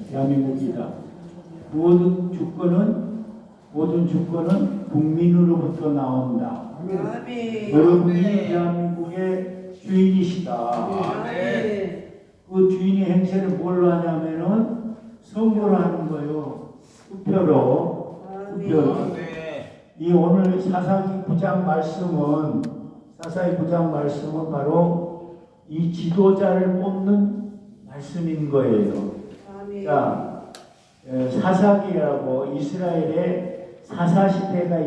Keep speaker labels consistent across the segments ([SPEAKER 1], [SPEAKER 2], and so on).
[SPEAKER 1] 대한민국이다. 모든 주권은 국민으로부터 나온다. 여러분이 대한민국의 주인이시다. 그 주인의 행세를 뭘로 하냐면은 선거를 하는 거예요. 투표로. 이 오늘 사사기 9장 말씀은 바로 이 지도자를 뽑는 말씀인 거예요. 자, 사사기라고 이스라엘에 사사시대가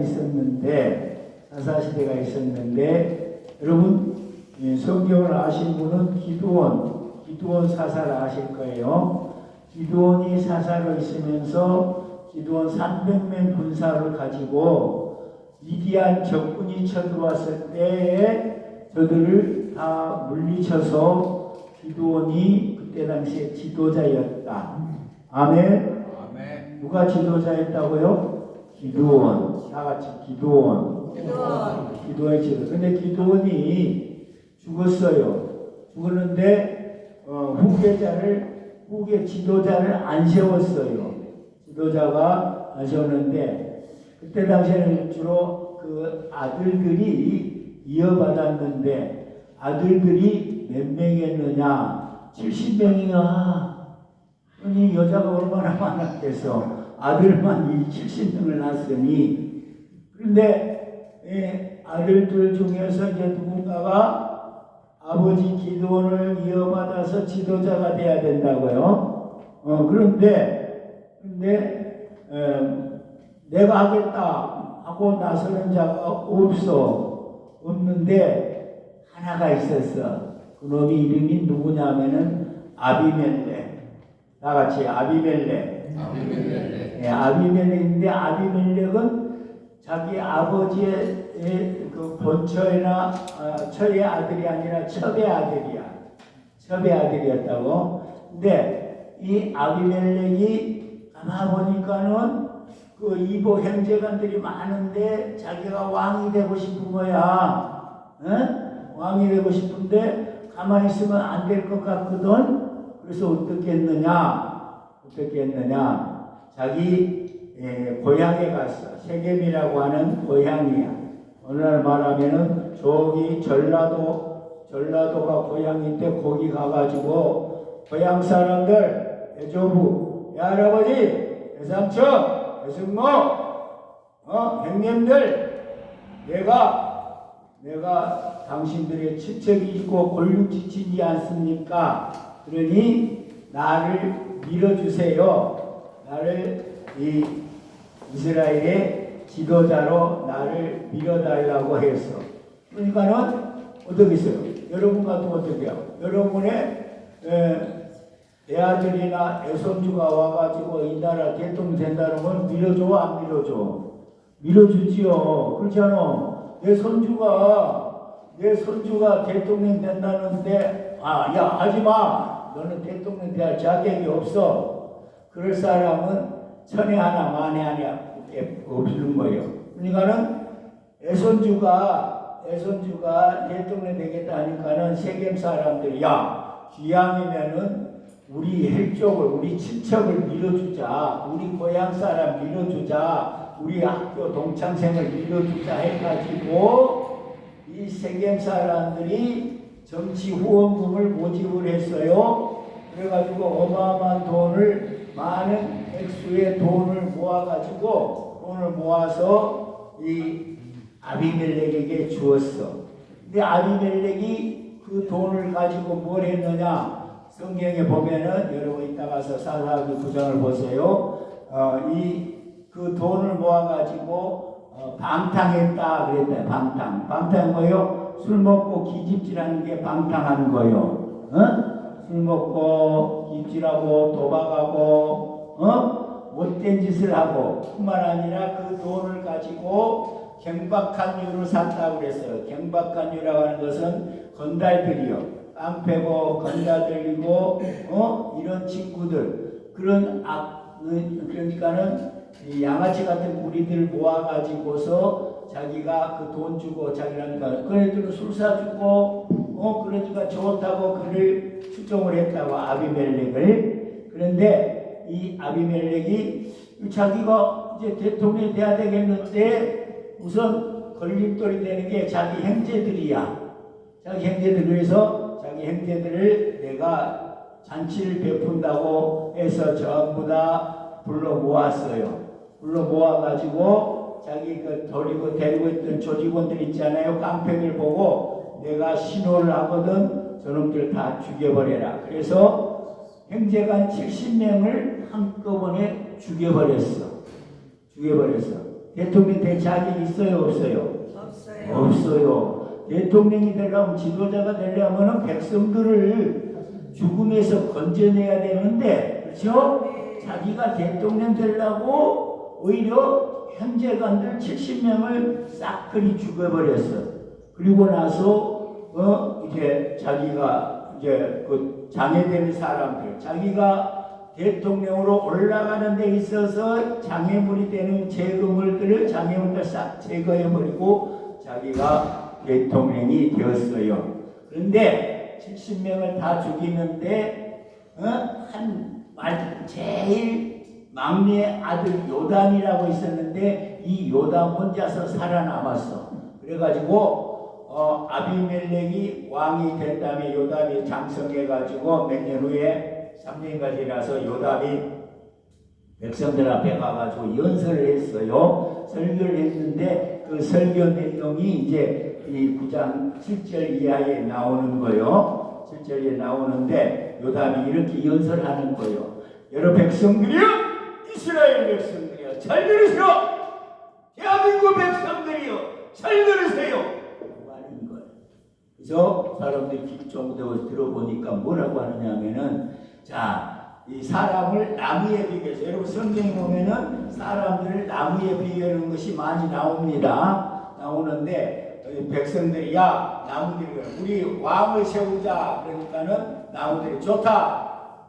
[SPEAKER 1] 있었는데 여러분 성경을 아신 분은 기드온 사사를 아실 거예요. 기드온이 사사로 있으면서 기드온 300명 군사를 가지고 미디안 적군이 쳐들어왔을 때에 저들을 다 물리쳐서 기드온이 그때 당시에 지도자였다. 아멘. 누가 지도자였다고요? 기드온. 다 같이 기드온. 기드온의 지도. 근데 기드온이 죽었어요. 죽었는데 후계 지도자를 안 세웠어요. 지도자가 안 세웠는데 그때 당시에는 주로 그 아들들이 이어받았는데 아들들이 몇 명이었느냐? 70명이야. 아니 여자가 얼마나 많았겠어. 아들만 70명을 낳았으니. 그런데 아들들 중에서 이제 누군가가 아버지 기드온을 이어받아서 지도자가 돼야 된다고요. 그런데 내가 하겠다 하고 나서는 자가 없는데 하나가 있었어. 그놈이 이름이 누구냐면은 아비멜렉. 다 같이 아비멜렉. 아비멜렉인데 아비멜렉은 자기 아버지의 그 본처나 처의 아들이 아니라 첩의 아들이었다고. 근데 이 아비멜렉이 가만 보니까는 그 이복 형제간들이 많은데 자기가 왕이 되고 싶은 거야. 왕이 되고 싶은데 가만히 있으면 안 될 것 같거든. 그래서 어떻게 했느냐? 자기 고향에 갔어. 세겜이라고 하는 고향이야. 오늘 말하면은 저기 전라도가 고향인데 거기 가가지고 고향 사람들, 애조부, 할아버지, 애삼촌, 애승모, 형님들, 내가 당신들의 친척이고 골육지치지 않습니까? 그러니 나를 밀어주세요. 나를 이 이스라엘의 지도자로 나를 밀어달라고 했어. 그러니까는 어떻게 했어요? 여러분 같으면 어떻게 해요? 여러분의 애아들이나 애손주가 와가지고 이 나라 대통령 된다는 건 밀어줘 안 밀어줘? 밀어주지요. 그렇잖아. 내 손주가 대통령 된다는데 야 하지마. 너는 대통령 될 자격이 없어. 그럴 사람은 천에 하나 만에 하나 없는 거예요. 그러니까는 애손주가 대통령 되겠다 하니까는 세겜 사람들이 야 기왕이면은 우리 혈족을 우리 친척을 밀어주자. 우리 고향 사람 밀어주자. 우리 학교 동창생을 밀어주자 해가지고 이 세겜 사람들이 정치 후원금을 모집을 했어요. 그래가지고 어마어마한 돈을 많은 액수의 돈을 모아서 이 아비멜렉에게 주었어. 근데 아비멜렉이 그 돈을 가지고 뭘 했느냐? 성경에 보면은 여러분 이따가서 사사기 9장을 보세요. 그 돈을 모아가지고 방탕했다 그랬다. 방탕 뭐예요? 술 먹고 기집질하는 게 방탕하는 거예요. 술 먹고 기집질하고 도박하고 못된 짓을 하고 뿐만 아니라 그 돈을 가지고 경박한 유를 샀다고 그랬어요. 경박한 유라고 하는 것은 건달들이요. 깡패고 건달들이고 이런 친구들 그러니까는 이 양아치 같은 무리들 모아가지고서 자기가 그 돈 주고 자기라니까 그 애들은 술 사주고 그러니까 좋다고 그를 추종을 했다고 아비멜렉을. 그런데 이 아비멜렉이 자기가 이제 대통령이 돼야 되겠는데 우선 걸림돌이 되는 게 자기 형제들이야. 자기 형제들. 그래서 자기 형제들을 내가 잔치를 베푼다고 해서 전부 다 불러 모았어요. 불러 모아가지고 자기 그 데리고 있던 조직원들 있잖아요. 깡패들 보고 내가 신호를 하거든 저놈들 다 죽여버려라. 그래서 형제간 70명을 한꺼번에 죽여버렸어. 대통령 될 자격이 있어요, 없어요? 없어요. 대통령이 되려면, 지도자가 되려면 백성들을 죽음에서 건져내야 되는데, 그렇죠? 자기가 대통령 되려고 오히려 형제간들 70명을 싹그리 죽여버렸어. 그리고 나서 이제 자기가 이제 그 장애되는 사람들, 자기가 대통령으로 올라가는 데 있어서 장애물이 되는 장애물들을 싹 제거해버리고 자기가 대통령이 되었어요. 그런데 70명을 다 죽이는데 제일 막내 아들 요담이라고 있었는데 이 요담 혼자서 살아남았어. 그래가지고 아비멜렉이 왕이 된 다음에 요담이 장성해가지고 몇 년 후에 3년까지 지나서 요담이 백성들 앞에 가가지고 연설을 했어요. 설교를 했는데 그 설교 내용이 이제 이 9장 7절 이하에 나오는 거예요. 7절에 나오는데 요담이 이렇게 연설하는 거예요. 여러 백성들이여, 이스라엘 백성들이여, 잘 들으세요. 대한민국 백성들이여, 잘 들으세요. 하는 거예요. 그래서 사람들이 귀 쫑긋대고 들어보니까 뭐라고 하느냐면은, 자, 이 사람을 나무에 비교해서, 여러분 성경에 보면은 사람들을 나무에 비교하는 것이 많이 나오는데 백성들이 야 나무들이 우리 왕을 세우자 그러니까는 나무들이 좋다.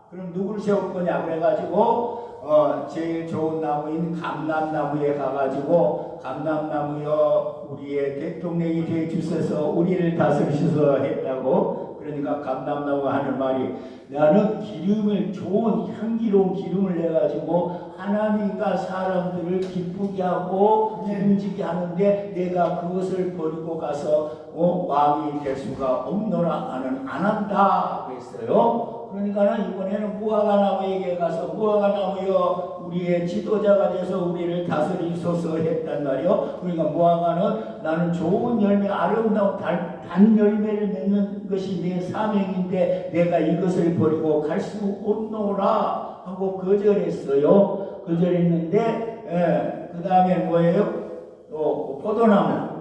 [SPEAKER 1] 그럼 누구를 세울 거냐 그래가지고 제일 좋은 나무인 감람나무에 가가지고 감람나무여 우리의 대통령이 되어 주셔서 우리를 다스리셔서 했다고. 그러니까 감람나무가 하는 말이 나는 기름을 좋은 향기로운 기름을 내가지고 하나님과 사람들을 기쁘게 하고 기름지게 하는데 내가 그것을 버리고 가서 왕이 될 수가 없노라. 나는 안 한다 그랬어요. 그러니까는 이번에는 무화과나무에게 가서 무화과나무여 우리의 지도자가 돼서 우리를 다스리소서 했단 말이요. 그러니까 무화과는 나는 좋은 열매 아름다운 단 열매를 맺는 것이 내 사명인데 내가 이것을 버리고 갈 수 없노라 하고 거절했어요. 거절했는데 그 다음에 뭐예요?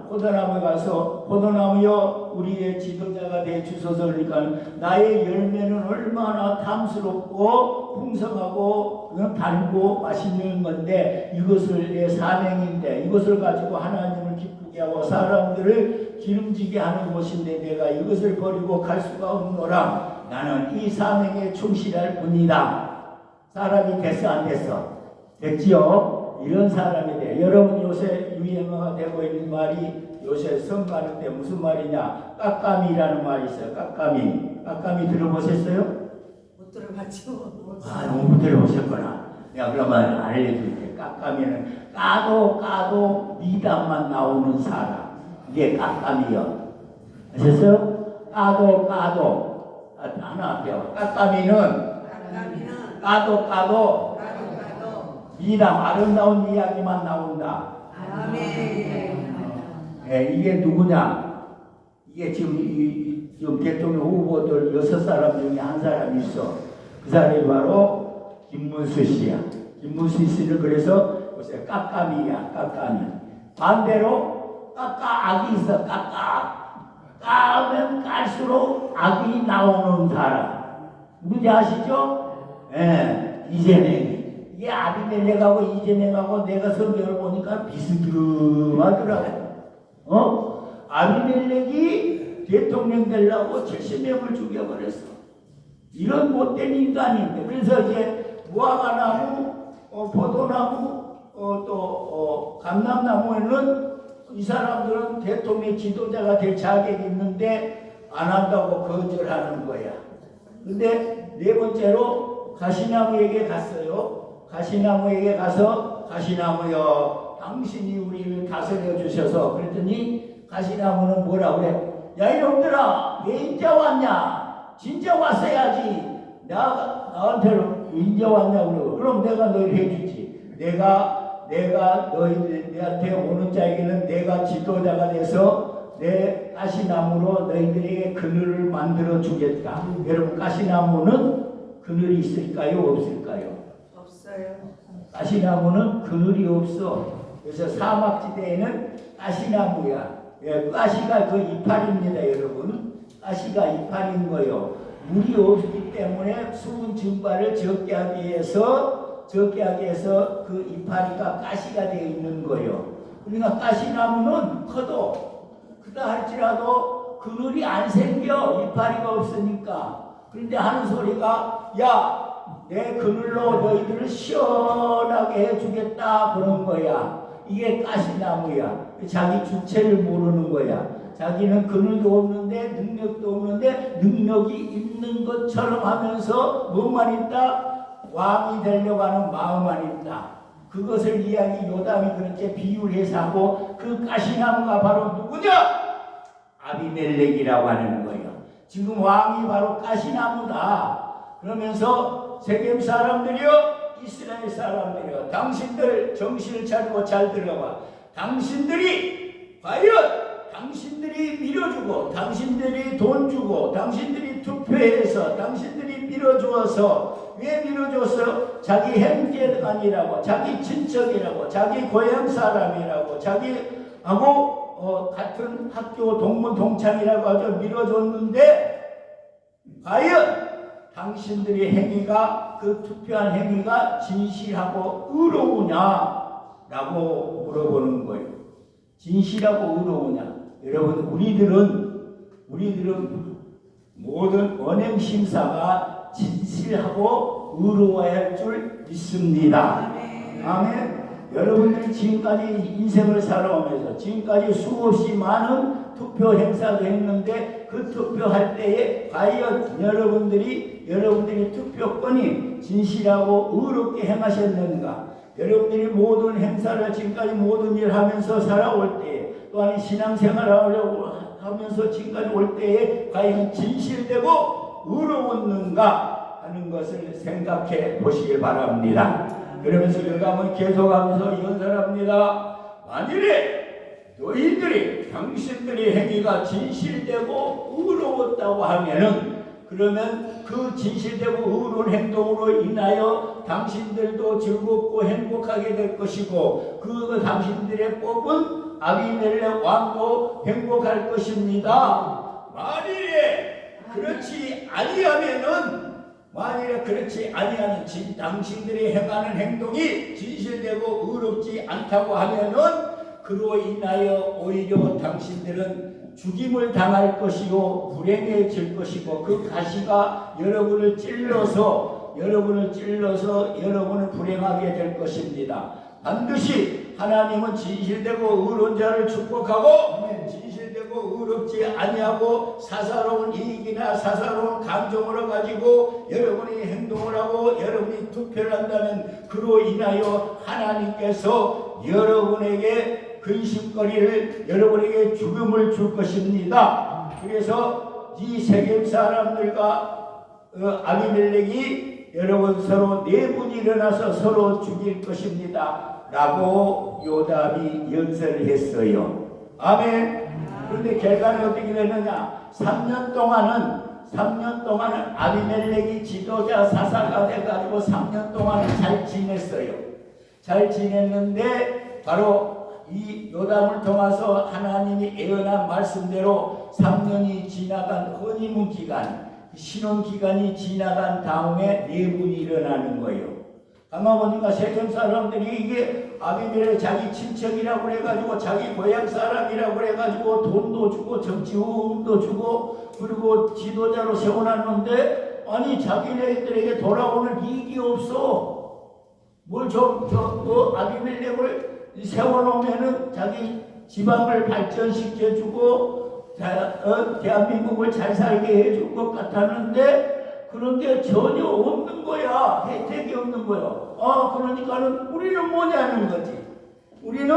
[SPEAKER 1] 포도나무에 가서 포도나무여 우리의 지도자가 되어 주소서. 그러니까 나의 열매는 얼마나 탐스럽고 풍성하고 달고 맛있는 건데 이것을 내 사명인데 이것을 가지고 하나님을 기쁘게 하고 사람들을 기름지게 하는 것인데 내가 이것을 버리고 갈 수가 없노라. 나는 이 사명에 충실할 뿐이다. 사람이 됐어 안 됐어? 됐지요? 이런 사람이 돼. 여러분 요새 유행어가 되고 있는 말이 요새 성 가는 때 무슨 말이냐? 깍까미라는 말이 있어요. 깍까미 들어보셨어요?
[SPEAKER 2] 못 들어봤죠.
[SPEAKER 1] 못 들어보셨구나. 내가 그러면 알려줄게. 깍까미는 까도 미담만 나오는 사람. 이게 깍까미요. 아셨어요? 까도 하나 배워. 깍까미는 까도 미담 아름다운 이야기만 나온다.
[SPEAKER 2] 아멘.
[SPEAKER 1] 이게 누구냐? 이게 지금 대통령 후보들 6사람 중에 한 사람이 있어. 그 사람이 바로 김문수 씨야. 김문수 씨는 그래서 요새 깍까미야. 반대로 깍까악이 있어. 까면 깔수록 악이 나오는 사람. 누군지 아시죠? 이재명이. 이게 아비멜렉하고 이재명하고 내가 성경을 보니까 비스듬하더라고. 아비멜렉이 대통령 되려고 70명을 죽여버렸어. 이런 못된 인간인데. 그래서 이제 무화과나무, 포도나무, 또 감람나무에는 이 사람들은 대통령 지도자가 될 자격이 있는데 안 한다고 거절하는 거야. 근데 네 번째로 가시나무에게 갔어요. 가시나무에게 가서 가시나무여 당신이 우리를 다스려 주셔서 그랬더니 가시나무는 뭐라고 그래? 야 이놈들아 왜 이제 왔냐? 진짜 왔어야지. 나한테는 이제 왔냐고. 그럼 내가 너희를 해주지. 내가 너희한테 오는 자에게는 내가 지도자가 돼서 내 가시나무로 너희들에게 그늘을 만들어 주겠다. 여러분 가시나무는 그늘이 있을까요? 없을까요?
[SPEAKER 2] 없어요.
[SPEAKER 1] 가시나무는 그늘이 없어. 그래서 사막지대에는 가시나무야. 예, 가시가 그 이파리입니다, 여러분. 가시가 이파리인 거요. 물이 없기 때문에 수분 증발을 적게 하기 위해서 그 이파리가 가시가 되어 있는 거예요. 그러니까 가시나무는 커도 크다 할지라도 그늘이 안 생겨. 이파리가 없으니까. 그런데 하는 소리가 야 내 그늘로 너희들을 시원하게 해주겠다 그런 거야. 이게 가시나무야. 자기 주체를 모르는 거야. 자기는 그늘도 없는데 능력도 없는데 능력이 있는 것처럼 하면서 뭐만 있다? 왕이 되려고 하는 마음만 있다. 그것을 이야기 요담이 그렇게 비유해서 하고 그 가시나무가 바로 누구냐? 아비멜렉이라고 하는 거예요. 지금 왕이 바로 가시나무다. 그러면서 세겜 사람들이요, 이스라엘 사람들이요, 당신들 정신을 차리고 잘 들어봐. 당신들이 과연 당신들이 밀어주고 당신들이 돈 주고 당신들이 투표해서 당신들이 밀어주어서 왜 밀어줬어? 자기 형제가 아니라고, 자기 친척이라고, 자기 고향 사람이라고, 자기하고 같은 학교 동문 동창이라고 하죠. 밀어줬는데 과연 당신들의 행위가 그 투표한 행위가 진실하고 의로우냐라고 물어보는 거예요. 진실하고 의로우냐? 여러분 우리들은 모든 언행 심사가 진실하고 의로워야 할 줄 믿습니다. 아멘. 여러분들이 지금까지 인생을 살아오면서 지금까지 수없이 많은 투표 행사도 했는데 그 투표할 때에 과연 여러분들이 투표권이 진실하고 의롭게 행하셨는가? 여러분들이 모든 행사를 지금까지 모든 일을 하면서 살아올 때에 또한 신앙생활을 하면서 지금까지 올 때에 과연 진실되고 의로웠는가 하는 것을 생각해 보시길 바랍니다. 그러면서 여러분 계속하면서 연설합니다. 만일에 너희들이 당신들의 행위가 진실되고 의로웠다고 하면은 그러면 그 진실되고 의로운 행동으로 인하여 당신들도 즐겁고 행복하게 될 것이고 그 당신들의 뽑은 아비멜렉 왕도 행복할 것입니다. 만일에 그렇지 아니하는 당신들이 행하는 행동이 진실되고 의롭지 않다고 하면은 그로 인하여 오히려 당신들은 죽임을 당할 것이요 불행해질 것이고 그 가시가 여러분을 찔러서 여러분을 불행하게 될 것입니다. 반드시 하나님은 진실되고 의로운 자를 축복하고 진실되고 의롭지 아니하고 사사로운 이익이나 사사로운 감정을 가지고 여러분이 행동을 하고 여러분이 투표를 한다면 그로 인하여 하나님께서 여러분에게 근심거리를 여러분에게 죽음을 줄 것입니다. 그래서 이 세겜 사람들과 아비멜렉이 여러분 서로 네 분이 일어나서 서로 죽일 것입니다 라고 요담이 연설을 했어요. 아멘. 그런데 결과는 어떻게 됐느냐? 3년 동안은 아비멜렉이 지도자 사사가 돼가지고 3년 동안은 잘 지냈어요. 잘 지냈는데 바로 이 요담을 통해서 하나님이 예언한 말씀대로 3년이 지나간 허니문 기간, 신혼 기간이 지나간 다음에 네 분이 일어나는 거예요. 가만 보니까 세겜 사람들이 이게 아비멜렉 자기 친척이라고 해가지고 자기 고향 사람이라고 해가지고 돈도 주고 정치 후원도 주고 그리고 지도자로 세워놨는데 아니 자기네들에게 돌아오는 이익이 없어. 아비멜렉을 세워놓으면은 자기 지방을 발전시켜주고 대한민국을 잘 살게 해줄 것 같았는데 그런 게 전혀 없는 거야. 혜택이 없는 거야. 그러니까는 우리는 뭐냐는 거지. 우리는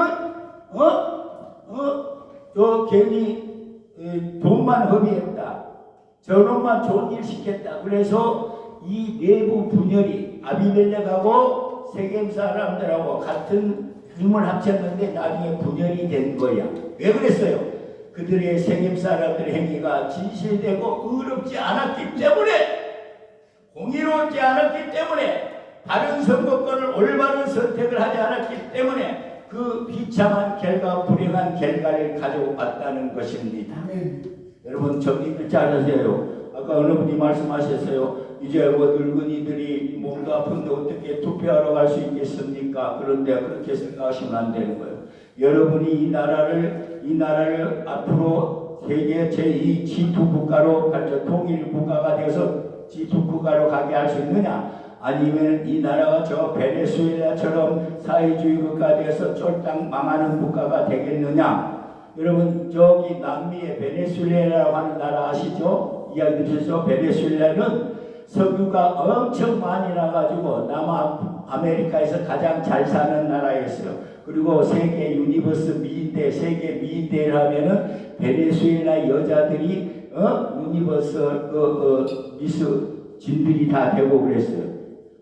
[SPEAKER 1] 괜히 돈만 허비했다. 저놈만 좋은 일 시켰다. 그래서 이 내부 분열이 아비멜렉하고 세겜 사람들하고 같은 힘을 합쳤는데 나중에 분열이 된 거야. 왜 그랬어요? 그들의 세겜 사람들의 행위가 진실되고 의롭지 않았기 때문에, 공의롭지 않았기 때문에, 바른 선거권을 올바른 선택을 하지 않았기 때문에 그 비참한 결과, 불행한 결과를 가져왔다는 것입니다. 여러분 정리를 잘하세요. 아까 어느 분이 말씀하셨어요. 이제 늙은이들이 몸도 아픈데 어떻게 투표하러 갈 수 있겠습니까? 그런데 그렇게 생각하시면 안 되는 거예요. 여러분이 이 나라를 앞으로 세계 제2 G2 국가로 통일 국가가 되어서 G2 국가로 가게 할 수 있느냐? 아니면 이 나라가 저 베네수엘라처럼 사회주의 국가가 되어서 쫄딱 망하는 국가가 되겠느냐? 여러분 저기 남미의 베네수엘라라고 하는 나라 아시죠? 이야기 들으셨죠? 베네수엘라는 석유가 엄청 많이 나가지고 남아메리카에서 가장 잘 사는 나라였어요. 그리고 세계 유니버스 미인대, 세계 미인대를 하면은 베네수엘라 여자들이 유니버스 미스 진들이 다 되고 그랬어요.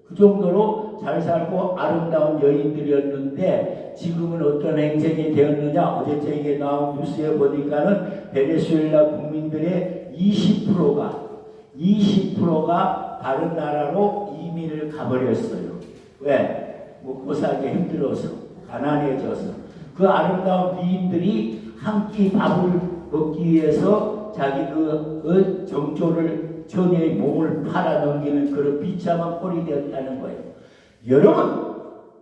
[SPEAKER 1] 그 정도로 잘 살고 아름다운 여인들이었는데 지금은 어떤 행색이 되었느냐? 어제 저에게 나온 뉴스에 보니까는 베네수엘라 국민들의 20%가 다른 나라로 이민을 가버렸어요. 왜? 먹고 살기 힘들어서, 가난해져서. 그 아름다운 미인들이 한 끼 밥을 먹기 위해서 자기 정조를 처녀의 몸을 팔아넘기는 그런 비참한 꼴이 되었다는 거예요. 여러분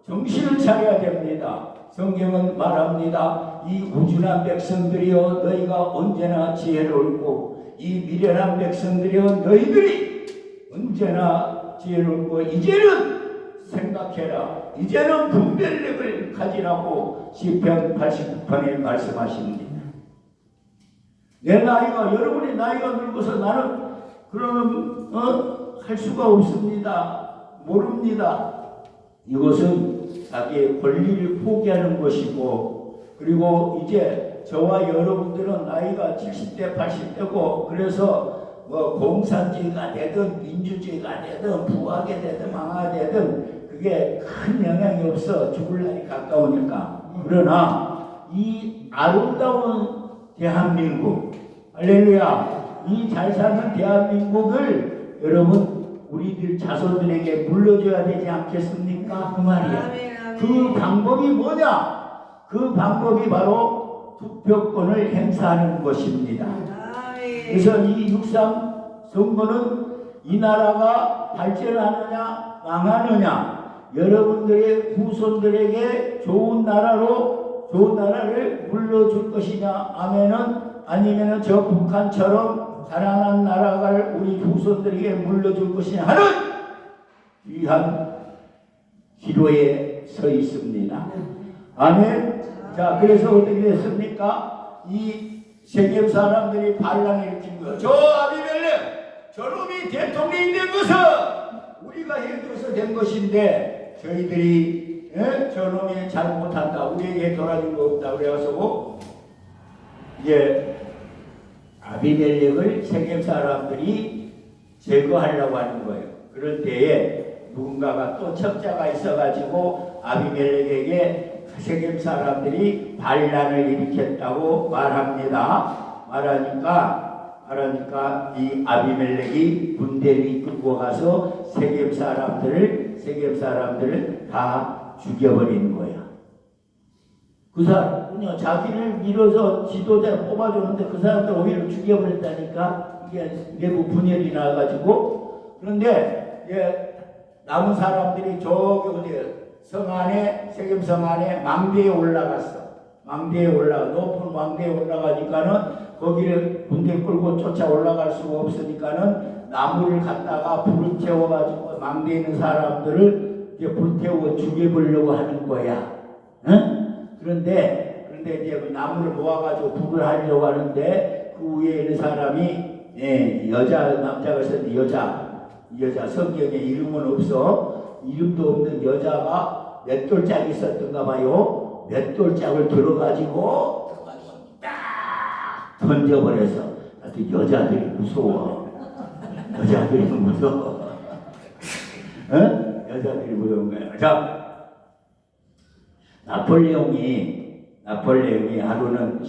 [SPEAKER 1] 정신을 차려야 됩니다. 성경은 말합니다. 이 우준한 백성들이여 너희가 언제나 지혜롭고 이 미련한 백성들이여 너희들이 언제나 지혜롭고 이제는 생각해라. 이제는 분별력을 가지라고 시편 89편에 말씀하십니다. 내 나이가, 여러분의 나이가 늙어서 나는 그러면 할 수가 없습니다. 모릅니다. 이것은 자기의 권리를 포기하는 것이고, 그리고 이제 저와 여러분들은 나이가 70대 80대고 그래서 공산주의가 되든 민주주의가 되든 부하게 되든 망하게 되든 그게 큰 영향이 없어. 죽을 날이 가까우니까. 그러나 이 아름다운 대한민국, 할렐루야, 이 잘 사는 대한민국을 여러분 우리들 자손들에게 물려줘야 되지 않겠습니까? 그 말이야. 그 방법이 뭐냐? 그 방법이 바로 투표권을 행사하는 것입니다. 그래서 이 6.3 선거는 이 나라가 발전하느냐 망하느냐, 여러분들의 후손들에게 좋은 나라를 물려줄 것이냐, 아니면은 저 북한처럼 가난한 나라를 우리 후손들에게 물려줄 것이냐 하는 귀한 기로에 서 있습니다. 아멘. 자, 그래서 어떻게 됐습니까? 이 세겜 사람들이 반란을 일으킨 거예요. 저 아비멜렉, 저놈이 대통령이 된 것은 우리가 해줘서 된 것인데 저희들이 저놈이 잘못한다, 우리에게 돌아준 거 없다 그래가지고 이제 아비멜렉을 세겜 사람들이 제거하려고 하는 거예요. 그럴 때에 누군가가 또 첩자가 있어가지고 아비멜렉에게 세겜 사람들이 반란을 일으켰다고 말합니다. 말하니까 이 아비멜렉이 군대를 이끌고 가서 세겜 사람들을 다 죽여버리는 거야. 그 사람은요, 자기를 밀어서 지도자를 뽑아줬는데 그 사람들 오히려 죽여버렸다니까. 이게 내부 분열이 나가지고. 그런데 남은 사람들이 저기 성 안에, 세겜 성 안에 망대에 올라갔어. 높은 망대에 올라가니까는 거기를 군대 끌고 쫓아 올라갈 수가 없으니까는 나무를 갖다가 불을 태워가지고 망대에 있는 사람들을 이제 불태워 죽여보려고 하는 거야. 응? 그런데 이제 나무를 모아가지고 불을 하려고 하는데 그 위에 있는 사람이 남자가 있었는데 이 여자 성경에 이름은 없어. 이름도 없는 여자가 맷돌짝이 있었던가 봐요. 맷돌짝을 들어가지고 딱 던져버려서. 하여튼 여자들이 무서워. 여자들이 무서워. 어? 여자들이 무서운 거야. 자, 나폴레옹이 하루는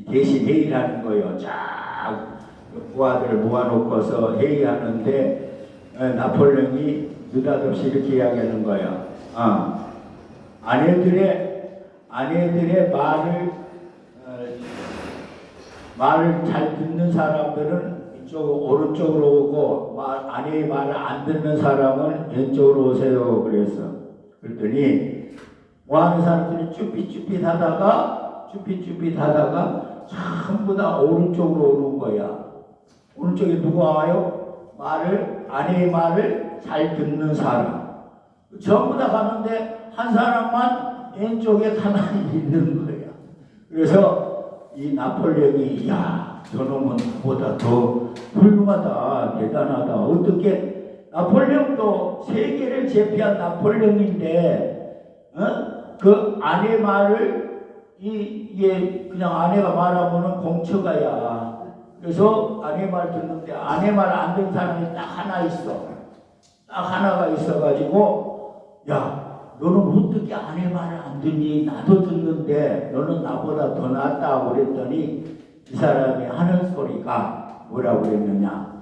[SPEAKER 1] 대신 회의를 하는 거예요. 쫙 부하들을 모아놓고서 회의하는데 나폴레옹이 느닷없이 이렇게 이야기하는 거예요. 아내들의 말을 잘 듣는 사람들은 이쪽 오른쪽으로 오고 아내의 말을 안 듣는 사람은 왼쪽으로 오세요. 그랬더니 뭐하는 사람들이 쭈삣쭈삣 하다가 전부 다 오른쪽으로 오는 거야. 오른쪽에 누가 와요? 아내의 말을 잘 듣는 사람. 전부 다 가는데 한 사람만 왼쪽에 가만히 있는 거야. 그래서 이 나폴레옹이 야, 저놈은 나보다 더 훌륭하다, 대단하다. 어떻게 나폴레옹도 세계를 제패한 나폴레옹인데, 그 아내 말을 이게 그냥 아내가 말하면은 공처가야. 그래서 아내 말 듣는데 아내 말 안 듣는 사람이 딱 하나 있어. 딱 하나가 있어가지고 야, 너는 어떻게 아내 말을 안 듣니? 나도 듣는데 너는 나보다 더 낫다 그랬더니 이 사람이 하는 소리가 뭐라고 그랬느냐?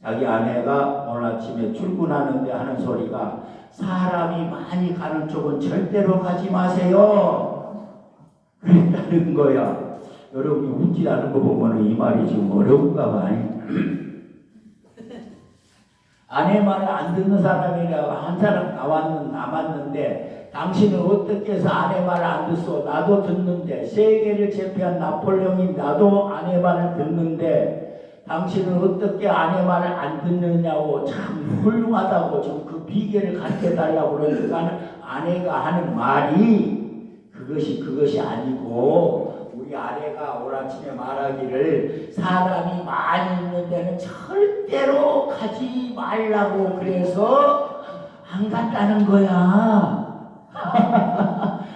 [SPEAKER 1] 자기 아내가 오늘 아침에 출근하는데 하는 소리가 사람이 많이 가는 쪽은 절대로 가지 마세요. 그랬다는 거야. 여러분이 웃지 않은 거 보면 이 말이 지금 어려운가 봐. 아내 말을 안 듣는 사람이라고 한 사람 남았는데 당신은 어떻게 해서 아내 말을 안 듣소? 나도 듣는데 세계를 제패한 나폴레옹이 나도 아내 말을 듣는데 당신은 어떻게 아내 말을 안 듣느냐고 참 훌륭하다고 지금 그 비결을 가르쳐달라고 그러니까 아내가 하는 말이 그것이 아니고 우리 아내가 오늘 아침에 말하기를 사람이 많이 있는 데는 절대로 가지 말라고 그래서 안 갔다는 거야.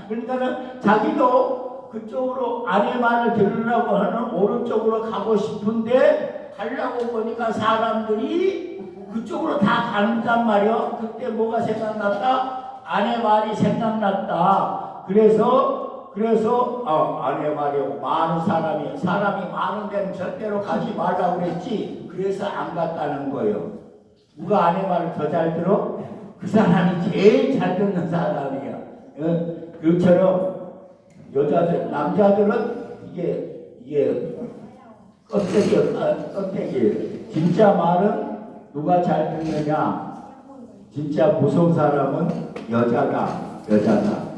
[SPEAKER 1] 그러니까는 자기도 그쪽으로 아내 말을 들으려고 하는 오른쪽으로 가고 싶은데 가려고 보니까 사람들이 그쪽으로 다 간단 말이야. 그때 뭐가 생각났다? 아내 말이 생각났다. 그래서 아내 말이고 많은 사람이 많은 데는 절대로 가지 말라고 그랬지. 그래서 안 갔다는 거예요. 누가 아내 말을 더 잘 들어? 그 사람이 제일 잘 듣는 사람이야. 그처럼 남자들은 이게 껍데기예요. 진짜 말은 누가 잘 듣느냐? 진짜 무서운 사람은 여자다.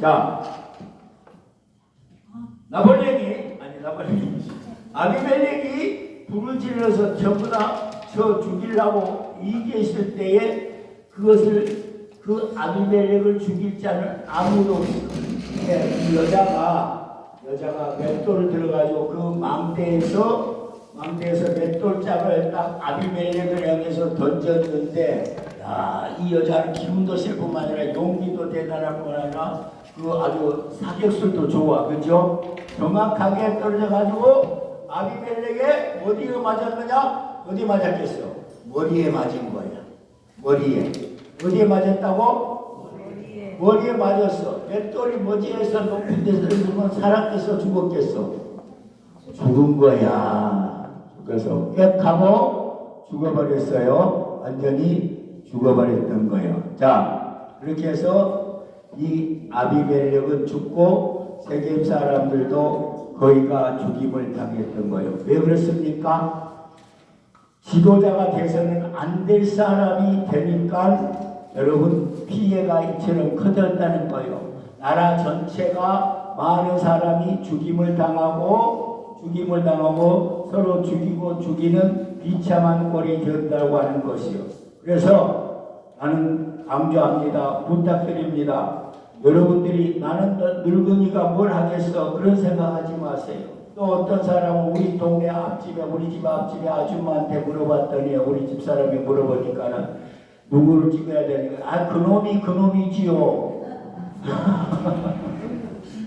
[SPEAKER 1] 자, 아비멜렉이 불을 질러서 전부 다 저 죽이려고 이게 있을 때에 그 아비멜렉을 죽일 자는 아무도 없어요. 이 여자가 맷돌을 들어가지고 그 망대에서 맷돌짝을 딱 아비멜렉을 향해서 던졌는데 이 여자는 기운도 셀 뿐만 아니라 용기도 대단할 뿐 아니라 그 아주 사격술도 좋아. 그죠? 정확하게 떨어져가지고 아비멜렉의 어디에 맞았느냐? 어디 맞았겠어? 머리에 맞은 거야. 머리에. 어디에 맞았다고? 머리에 맞았어. 맷돌이 머지에서 높은 데서 누르면 살았겠어? 죽었겠어? 죽은 거야. 그래서 꽥 하고 죽어버렸어요. 완전히 죽어버렸던 거예요. 자, 그렇게 해서 이 아비멜렉은 죽고 세겜 사람들도 거의가 죽임을 당했던 거예요. 왜 그렇습니까? 지도자가 돼서는 안 될 사람이 되니까 여러분 피해가 이처럼 커졌다는 거예요. 나라 전체가 많은 사람이 죽임을 당하고 서로 죽이고 죽이는 비참한 꼴이 되었다고 하는 것이요. 그래서 나는 강조합니다. 부탁드립니다. 여러분들이 나는 늙은이가 뭘 하겠어 그런 생각하지 마세요. 또 어떤 사람은 우리 동네 앞집에 우리 집 앞집에 아줌마한테 물어봤더니 우리 집 사람이 물어보니까는 누구를 찍어야 되는 거야? 아, 그놈이지요.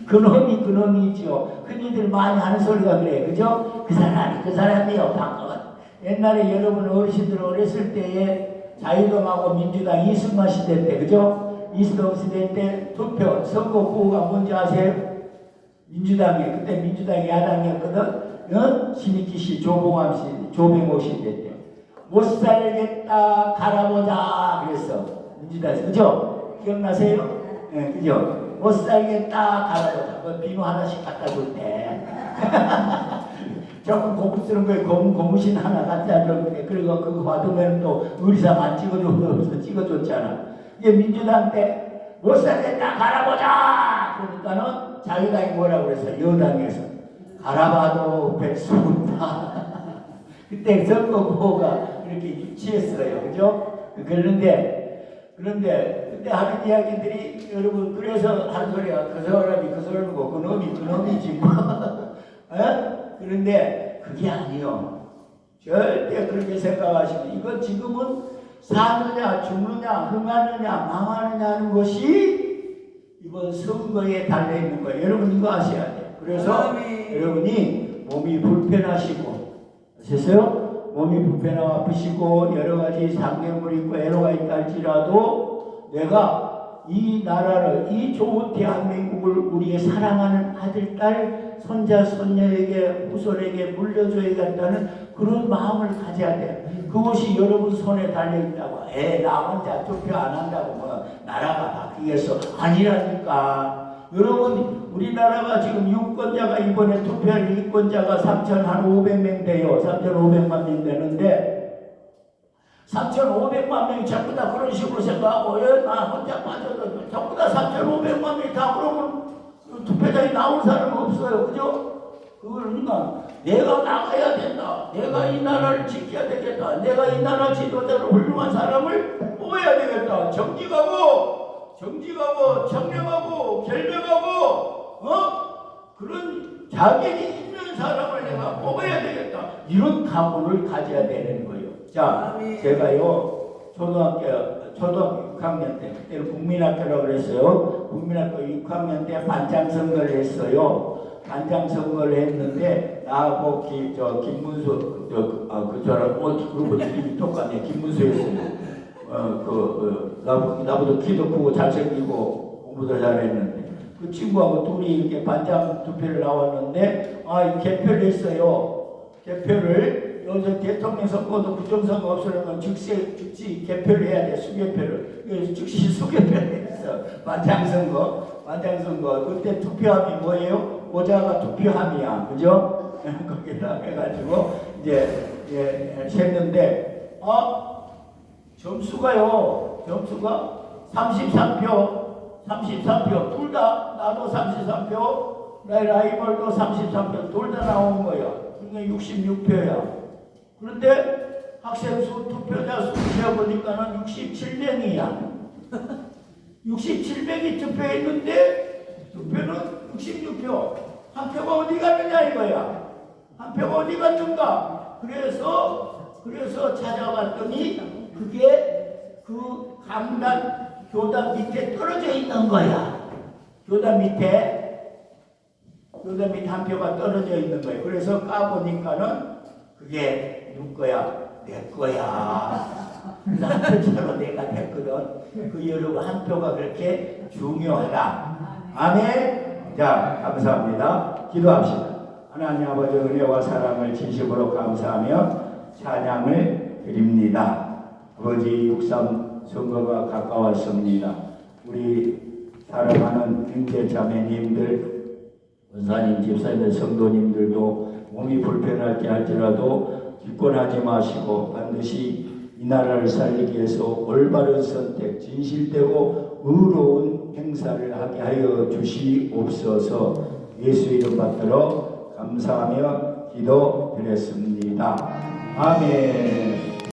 [SPEAKER 1] 그놈이지요. 흔히들 많이 하는 소리가 그래. 그죠? 그 사람이요. 바꿔. 옛날에 여러분 어르신들 어렸을 때에 자유당하고 민주당 이승만 시대 때, 그죠? 이승만 시대 때 투표, 선거 후보가 뭔지 아세요? 민주당이, 그때 민주당이 야당이었거든? 신익기 씨, 조봉암 씨, 조병호 시대 때. 못 살겠다, 갈아보자. 그랬어. 민주당에서. 그죠? 기억나세요? 네, 그죠? 못 살겠다, 갈아보자. 그 비누 하나씩 갖다 줄 때. 조금 고급스러운 거에 고무신 하나 갖다 줬는데, 그리고 그거 받으면 또 의리상 안 찍어줘서 찍어줬잖아. 이게 민주당 때 못 살겠다, 갈아보자! 그러니까는 자유당이 뭐라고 그랬어? 여당에서. 갈아봐도 백수다. 그때 선거 후보가 그렇게 유치했어요. 그죠? 그런데 그때 하는 이야기들이 여러분 그래서 하는 소리가 그 사람이 그 사람이고 그놈이지 뭐. 그런데 그게 아니요. 절대 그렇게 생각하시면 이건 지금은 사느냐 죽느냐 흥하느냐 망하느냐 하는 것이 이번 선거에 달려있는 거예요. 여러분 이거 아셔야 돼요. 그래서 여러분이 몸이 불편하시고 아셨어요? 몸이 불편하고 아프시고 여러가지 상경물이 있고 애로가 있다 할지라도 내가 이 나라를, 이 좋은 대한민국을 우리의 사랑하는 아들, 딸, 손자, 손녀에게, 후손에게 물려줘야겠다는 그런 마음을 가져야 돼요. 그것이 여러분 손에 달려있다고. 나 혼자 투표 안 한다고 뭐 나라가 바뀌겠어. 아니라니까. 여러분, 우리나라가 지금 유권자가 이번에 투표할 유권자가 3,500명 돼요. 3,500만 명 되는데 3,500만 명이 전부 다 그런 식으로 생각하고 나 혼자 빠져도 전부 다 3,500만 명이 다 그러면 투표장에 나올 사람은 없어요. 그죠? 그러니까 내가 나가야 된다. 내가 이 나라를 지켜야 되겠다. 내가 이 나라 지도자로 훌륭한 사람을 뽑아야 되겠다. 정직하고 청렴하고 결명하고 그런 자격이 있는 사람을 내가 뽑아야 되겠다. 이런 각오를 가져야 되는 거예요. 자, 제가요 초등학교 6학년 때 그때는 국민학교라고 그랬어요. 국민학교 6학년 때 반장 선거를 했어요. 반장 선거를 했는데 나하고 김문수 그 사람 그러고 이름이 똑같네. 김문수였어요. 나보다 키도 크고 잘생기고 공부도 잘했는데 그 친구하고 둘이 이렇게 반장 투표를 나왔는데 이 개표를 했어요. 개표를 요새 대통령 선거도 부정선거 없으려면 즉시 개표를 해야 돼. 수개표를. 그래서 즉시 수개표를 했어. 반장선거. 그때 투표함이 뭐예요? 모자가 투표함이야. 그죠? 거기다 해가지고 이제 셌는데 점수가 33표. 둘 다 나도 33표, 나의 라이벌도 33표, 둘 다 나온 거야. 그러니까 66표야. 그런데 학생 수, 투표자 수 세어보니까는 67명이야. 67명이 투표했는데 투표는 66표. 한 표가 어디 갔느냐 이거야. 한 표가 어디 갔는가. 그래서 찾아봤더니 그게 그 강단 교단 밑에 떨어져 있는 거야. 교단 밑에 한 표가 떨어져 있는 거야. 그래서 까보니까는 그게 누구 거야? 내 거야. 그래서 한 표차로 내가 됐거든. 그 여러분 한 표가 그렇게 중요하다. 아멘. 자, 감사합니다. 기도합시다. 하나님 아버지 은혜와 사랑을 진심으로 감사하며 찬양을 드립니다. 아버지 6.3 선거가 가까웠습니다. 우리 사랑하는 형제 자매님들, 원사님, 집사님들, 성도님들도 몸이 불편할지 할지라도 기권하지 마시고 반드시 이 나라를 살리기 위해서 올바른 선택, 진실되고 의로운 행사를 하게 하여 주시옵소서. 예수 이름 받들어 감사하며 기도드렸습니다. 아멘.